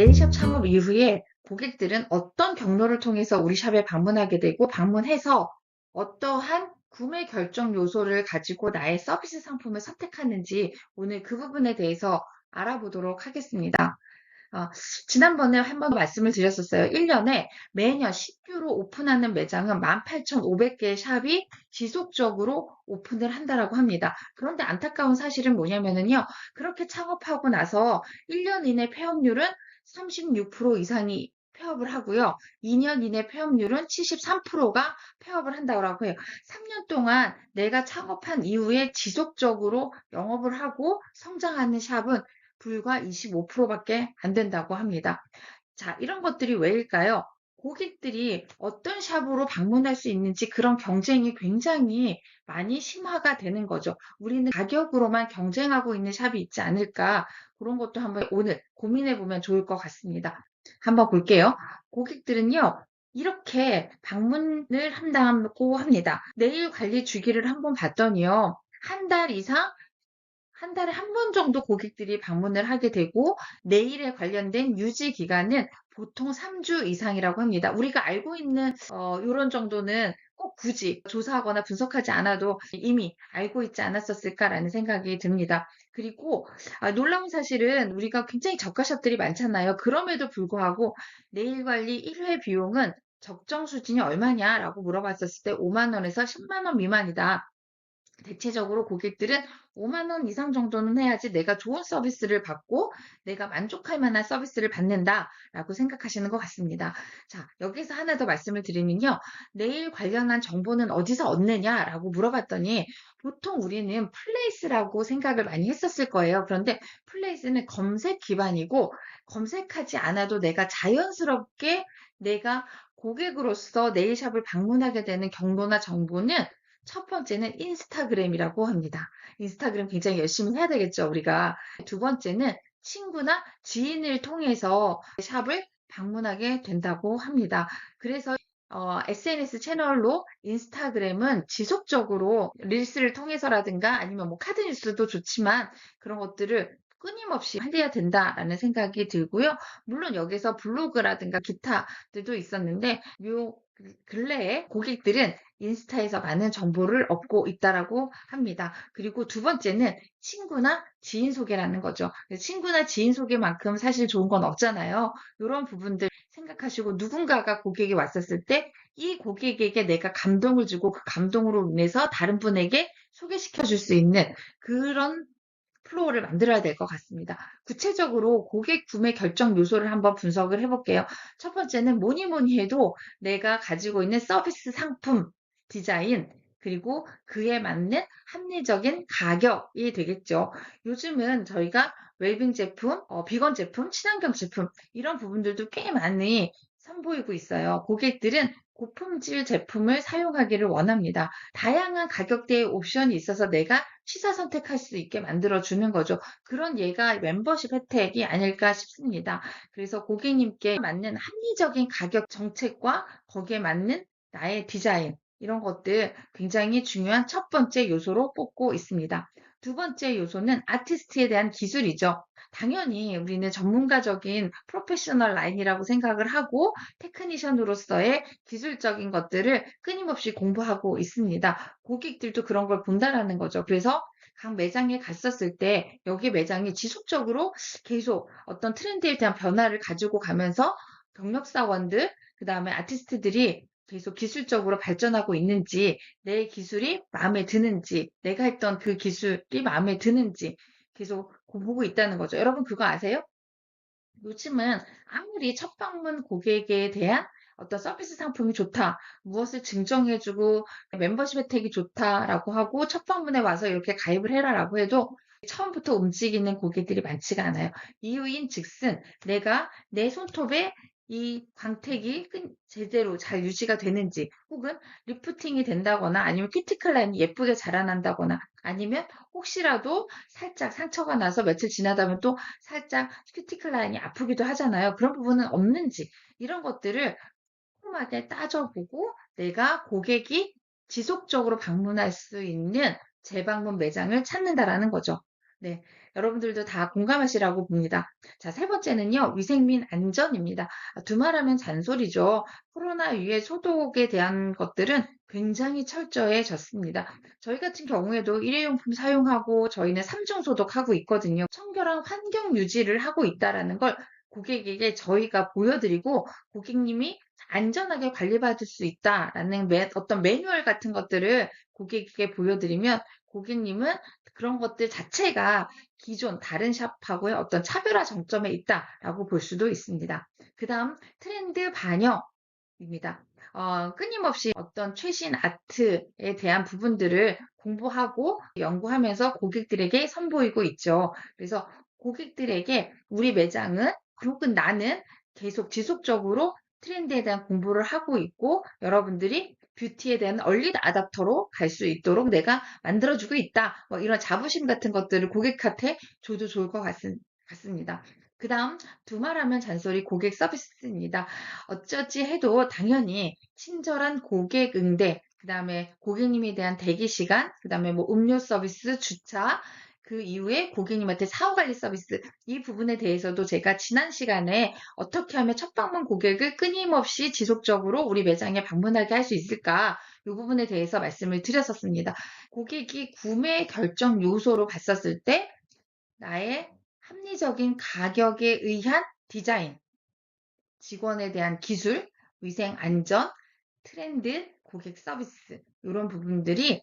네일샵 창업 이후에 고객들은 어떤 경로를 통해서 우리 샵에 방문하게 되고 방문해서 어떠한 구매 결정 요소를 가지고 나의 서비스 상품을 선택하는지 오늘 그 부분에 대해서 알아보도록 하겠습니다. 어, 지난번에 한번 말씀을 드렸었어요. 1년에 매년 신규로 오픈하는 매장은 18,500개의 샵이 지속적으로 오픈을 한다라고 합니다. 그런데 안타까운 사실은 뭐냐면은요. 그렇게 창업하고 나서 1년 이내 폐업률은 36% 이상이 폐업을 하고요. 2년 이내 폐업률은 73%가 폐업을 한다고 해요. 3년 동안 내가 창업한 이후에 지속적으로 영업을 하고 성장하는 샵은 불과 25%밖에 안 된다고 합니다. 자, 이런 것들이 왜일까요? 고객들이 어떤 샵으로 방문할 수 있는지 그런 경쟁이 굉장히 많이 심화가 되는 거죠. 우리는 가격으로만 경쟁하고 있는 샵이 있지 않을까? 그런 것도 한번 오늘 고민해 보면 좋을 것 같습니다. 한번 볼게요. 고객들은요, 이렇게 방문을 한다고 합니다. 네일 관리 주기를 한번 봤더니요, 한 달 이상 한 달에 한 번 정도 고객들이 방문을 하게 되고 네일에 관련된 유지 기간은 보통 3주 이상이라고 합니다. 우리가 알고 있는 요런 정도는 꼭 굳이 조사하거나 분석하지 않아도 이미 알고 있지 않았었을까라는 생각이 듭니다. 그리고 놀라운 사실은 우리가 굉장히 저가 샵들이 많잖아요. 그럼에도 불구하고 네일 관리 1회 비용은 적정 수준이 얼마냐라고 물어봤었을 때 5만 원에서 10만 원 미만이다. 대체적으로 고객들은 5만 원 이상 정도는 해야지 내가 좋은 서비스를 받고 내가 만족할 만한 서비스를 받는다라고 생각하시는 것 같습니다. 자, 여기서 하나 더 말씀을 드리면요. 네일 관련한 정보는 어디서 얻느냐라고 물어봤더니 보통 우리는 플레이스라고 생각을 많이 했었을 거예요. 그런데 플레이스는 검색 기반이고 검색하지 않아도 내가 자연스럽게 내가 고객으로서 네일샵을 방문하게 되는 경로나 정보는 첫 번째는 인스타그램이라고 합니다. 인스타그램 굉장히 열심히 해야 되겠죠, 우리가. 두 번째는 친구나 지인을 통해서 샵을 방문하게 된다고 합니다. 그래서 SNS 채널로 인스타그램은 지속적으로 릴스를 통해서라든가 아니면 뭐 카드 뉴스도 좋지만 그런 것들을 끊임없이 해야 된다라는 생각이 들고요. 물론 여기서 블로그라든가 기타들도 있었는데 요 근래에 고객들은 인스타에서 많은 정보를 얻고 있다라고 합니다. 그리고 두 번째는 친구나 지인 소개라는 거죠. 친구나 지인 소개만큼 사실 좋은 건 없잖아요. 이런 부분들 생각하시고 누군가가 고객이 왔었을 때 이 고객에게 내가 감동을 주고 그 감동으로 인해서 다른 분에게 소개시켜 줄 수 있는 그런 플로우를 만들어야 될 것 같습니다. 구체적으로 고객 구매 결정 요소를 한번 분석을 해볼게요. 첫 번째는 뭐니 뭐니 해도 내가 가지고 있는 서비스 상품, 디자인, 그리고 그에 맞는 합리적인 가격이 되겠죠. 요즘은 저희가 웰빙 제품, 비건 제품, 친환경 제품 이런 부분들도 꽤 많이 선보이고 있어요. 고객들은 고품질 제품을 사용하기를 원합니다. 다양한 가격대의 옵션이 있어서 내가 취사 선택할 수 있게 만들어 주는 거죠. 그런 예가 멤버십 혜택이 아닐까 싶습니다. 그래서 고객님께 맞는 합리적인 가격 정책과 거기에 맞는 나의 디자인 이런 것들 굉장히 중요한 첫 번째 요소로 뽑고 있습니다. 두 번째 요소는 아티스트에 대한 기술이죠. 당연히 우리는 전문가적인 프로페셔널 라인이라고 생각을 하고 테크니션으로서의 기술적인 것들을 끊임없이 공부하고 있습니다. 고객들도 그런 걸 본다라는 거죠. 그래서 각 매장에 갔었을 때 여기 매장이 지속적으로 계속 어떤 트렌드에 대한 변화를 가지고 가면서 경력사원들, 그 다음에 아티스트들이 계속 기술적으로 발전하고 있는지, 내 기술이 마음에 드는지, 내가 했던 그 기술이 마음에 드는지 계속 보고 있다는 거죠. 여러분 그거 아세요? 요즘은 아무리 첫 방문 고객에 대한 어떤 서비스 상품이 좋다, 무엇을 증정해주고 멤버십 혜택이 좋다라고 하고 첫 방문에 와서 이렇게 가입을 해라라고 해도 처음부터 움직이는 고객들이 많지가 않아요. 이유인 즉슨 내가 내 손톱에 이 광택이 제대로 잘 유지가 되는지 혹은 리프팅이 된다거나 아니면 큐티클 라인이 예쁘게 자라난다거나 아니면 혹시라도 살짝 상처가 나서 며칠 지나다 보면 또 살짝 큐티클 라인이 아프기도 하잖아요. 그런 부분은 없는지 이런 것들을 꼼꼼하게 따져보고 내가 고객이 지속적으로 방문할 수 있는 재방문 매장을 찾는다라는 거죠. 네, 여러분들도 다 공감하시라고 봅니다. 자, 세 번째는요, 위생 및 안전입니다. 두말하면 잔소리죠. 코로나 위해 소독에 대한 것들은 굉장히 철저해졌습니다. 저희 같은 경우에도 일회용품 사용하고 저희는 삼중 소독하고 있거든요. 청결한 환경 유지를 하고 있다라는 걸 고객에게 저희가 보여드리고 고객님이 안전하게 관리받을 수 있다라는 어떤 매뉴얼 같은 것들을 고객에게 보여드리면 고객님은 그런 것들 자체가 기존 다른 샵하고의 어떤 차별화 정점에 있다라고 볼 수도 있습니다. 그다음 트렌드 반영입니다. 끊임없이 어떤 최신 아트에 대한 부분들을 공부하고 연구하면서 고객들에게 선보이고 있죠. 그래서 고객들에게 우리 매장은 그리고 나는 계속 지속적으로 트렌드에 대한 공부를 하고 있고 여러분들이 뷰티에 대한 얼리 아답터로 갈 수 있도록 내가 만들어주고 있다. 뭐 이런 자부심 같은 것들을 고객한테 줘도 좋을 것 같습니다. 그 다음 두말하면 잔소리 고객 서비스입니다. 어쩌지 해도 당연히 친절한 고객 응대, 그 다음에 고객님에 대한 대기 시간, 그 다음에 뭐 음료 서비스, 주차, 그 이후에 고객님한테 사후 관리 서비스, 이 부분에 대해서도 제가 지난 시간에 어떻게 하면 첫 방문 고객을 끊임없이 지속적으로 우리 매장에 방문하게 할 수 있을까? 이 부분에 대해서 말씀을 드렸었습니다. 고객이 구매 결정 요소로 봤었을 때 나의 합리적인 가격에 의한 디자인, 직원에 대한 기술, 위생 안전, 트렌드, 고객 서비스 이런 부분들이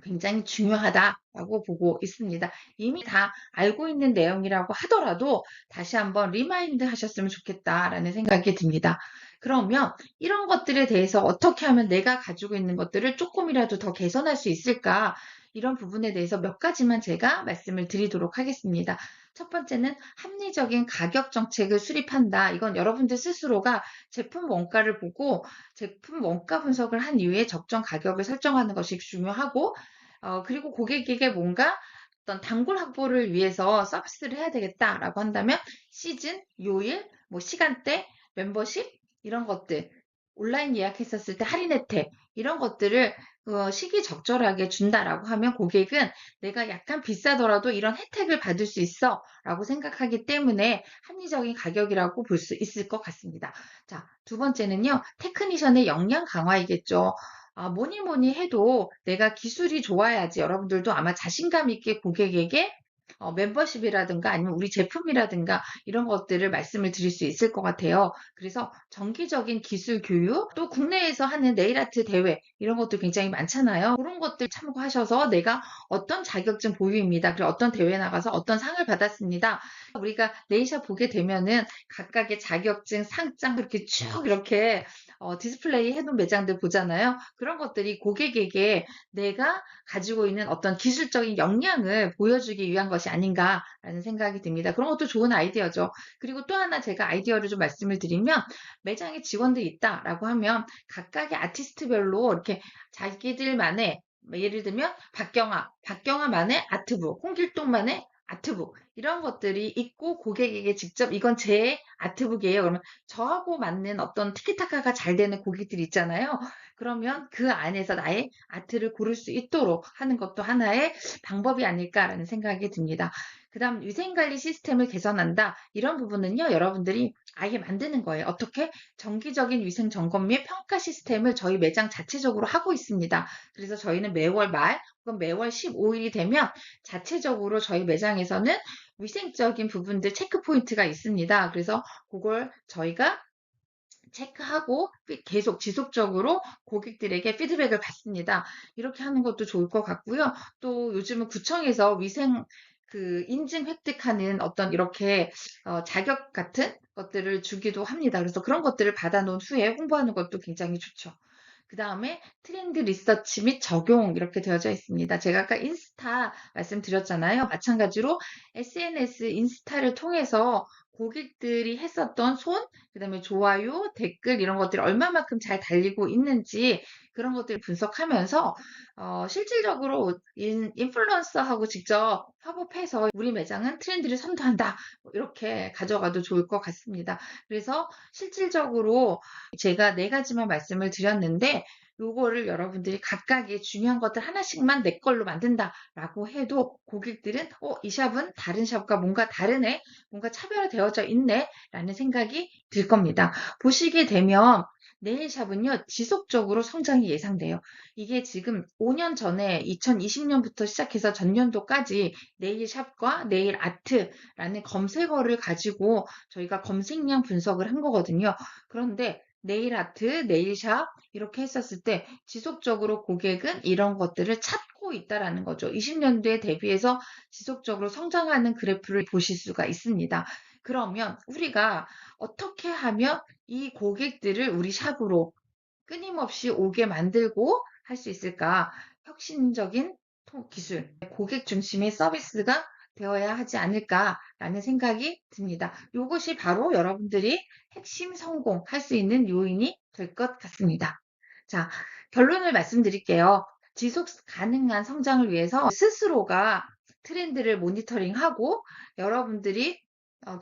굉장히 중요하다라고 보고 있습니다. 이미 다 알고 있는 내용이라고 하더라도 다시 한번 리마인드 하셨으면 좋겠다라는 생각이 듭니다. 그러면 이런 것들에 대해서 어떻게 하면 내가 가지고 있는 것들을 조금이라도 더 개선할 수 있을까? 이런 부분에 대해서 몇 가지만 제가 말씀을 드리도록 하겠습니다. 첫 번째는 합리적인 가격 정책을 수립한다. 이건 여러분들 스스로가 제품 원가를 보고 제품 원가 분석을 한 이후에 적정 가격을 설정하는 것이 중요하고 그리고 고객에게 뭔가 어떤 단골 확보를 위해서 서비스를 해야 되겠다라고 한다면 시즌, 요일, 뭐 시간대, 멤버십 이런 것들, 온라인 예약했었을 때 할인 혜택 이런 것들을 시기적절하게 준다라고 하면 고객은 내가 약간 비싸더라도 이런 혜택을 받을 수 있어라고 생각하기 때문에 합리적인 가격이라고 볼 수 있을 것 같습니다. 자, 두 번째는요, 테크니션의 역량 강화이겠죠. 뭐니 뭐니 해도 내가 기술이 좋아야지 여러분들도 아마 자신감 있게 고객에게 멤버십이라든가 아니면 우리 제품이라든가 이런 것들을 말씀을 드릴 수 있을 것 같아요. 그래서 정기적인 기술 교육, 또 국내에서 하는 네일 아트 대회 이런 것도 굉장히 많잖아요. 그런 것들 참고하셔서 내가 어떤 자격증 보유입니다. 그리고 어떤 대회 나가서 어떤 상을 받았습니다. 우리가 네일샵 보게 되면은 각각의 자격증, 상장 그렇게 쭉 이렇게 디스플레이 해놓은 매장들 보잖아요. 그런 것들이 고객에게 내가 가지고 있는 어떤 기술적인 역량을 보여주기 위한 것이 아닌가라는 생각이 듭니다. 그런 것도 좋은 아이디어죠. 그리고 또 하나 제가 아이디어를 좀 말씀을 드리면 매장에 직원들이 있다라고 하면 각각의 아티스트별로 이렇게 자기들만의 예를 들면 박경아만의 아트북, 홍길동만의 아트북 이런 것들이 있고 고객에게 직접 이건 제 아트북이에요. 그러면 저하고 맞는 어떤 티키타카가 잘 되는 고객들이 있잖아요. 그러면 그 안에서 나의 아트를 고를 수 있도록 하는 것도 하나의 방법이 아닐까라는 생각이 듭니다. 그다음 위생관리 시스템을 개선한다. 이런 부분은요, 여러분들이 아예 만드는 거예요. 어떻게? 정기적인 위생 점검 및 평가 시스템을 저희 매장 자체적으로 하고 있습니다. 그래서 저희는 매월 말 혹은 매월 15일이 되면 자체적으로 저희 매장에서는 위생적인 부분들 체크 포인트가 있습니다. 그래서 그걸 저희가 체크하고 계속 지속적으로 고객들에게 피드백을 받습니다. 이렇게 하는 것도 좋을 것 같고요. 또 요즘은 구청에서 위생 인증 획득하는 어떤 이렇게 자격 같은 것들을 주기도 합니다. 그래서 그런 것들을 받아놓은 후에 홍보하는 것도 굉장히 좋죠. 그 다음에 트렌드 리서치 및 적용 이렇게 되어져 있습니다. 제가 아까 인스타 말씀드렸잖아요. 마찬가지로 SNS 인스타를 통해서 고객들이 했었던 그 다음에 좋아요, 댓글 이런 것들이 얼마만큼 잘 달리고 있는지 그런 것들을 분석하면서 실질적으로 인플루언서하고 직접 협업해서 우리 매장은 트렌드를 선도한다. 뭐 이렇게 가져가도 좋을 것 같습니다. 그래서 실질적으로 제가 네 가지만 말씀을 드렸는데 요거를 여러분들이 각각의 중요한 것들 하나씩만 내 걸로 만든다라고 해도 고객들은 이 샵은 다른 샵과 뭔가 다르네, 뭔가 차별화되어져 있네라는 생각이 들 겁니다. 보시게 되면 네일샵은요, 지속적으로 성장이 예상돼요. 이게 지금 5년 전에 2020년부터 시작해서 전년도까지 네일샵과 네일 아트라는 검색어를 가지고 저희가 검색량 분석을 한 거거든요. 그런데 네일 아트, 네일샵 이렇게 했었을 때 지속적으로 고객은 이런 것들을 찾고 있다라는 거죠. 20년도에 대비해서 지속적으로 성장하는 그래프를 보실 수가 있습니다. 그러면 우리가 어떻게 하면 이 고객들을 우리 샵으로 끊임없이 오게 만들고 할 수 있을까? 혁신적인 기술, 고객 중심의 서비스가 되어야 하지 않을까라는 생각이 듭니다. 이것이 바로 여러분들이 핵심 성공할 수 있는 요인이 될 것 같습니다. 자, 결론을 말씀드릴게요. 지속 가능한 성장을 위해서 스스로가 트렌드를 모니터링하고 여러분들이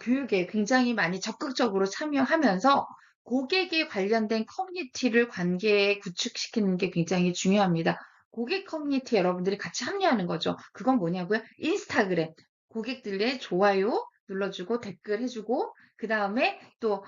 교육에 굉장히 많이 적극적으로 참여하면서 고객에 관련된 커뮤니티를 관계에 구축시키는 게 굉장히 중요합니다. 고객 커뮤니티 여러분들이 같이 합류하는 거죠. 그건 뭐냐고요? 인스타그램. 고객들의 좋아요 눌러주고 댓글 해주고 그 다음에 또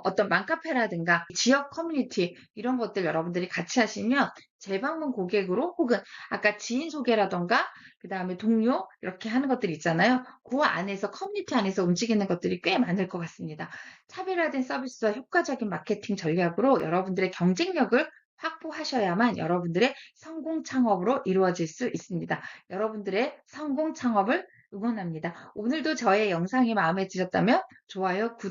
어떤 맘카페라든가 지역 커뮤니티 이런 것들 여러분들이 같이 하시면 재방문 고객으로 혹은 아까 지인 소개라던가 그 다음에 동료 이렇게 하는 것들이 있잖아요. 그 안에서 커뮤니티 안에서 움직이는 것들이 꽤 많을 것 같습니다. 차별화된 서비스와 효과적인 마케팅 전략으로 여러분들의 경쟁력을 확보하셔야만 여러분들의 성공 창업으로 이루어질 수 있습니다. 여러분들의 성공 창업을 응원합니다. 오늘도 저의 영상이 마음에 드셨다면 좋아요, 구독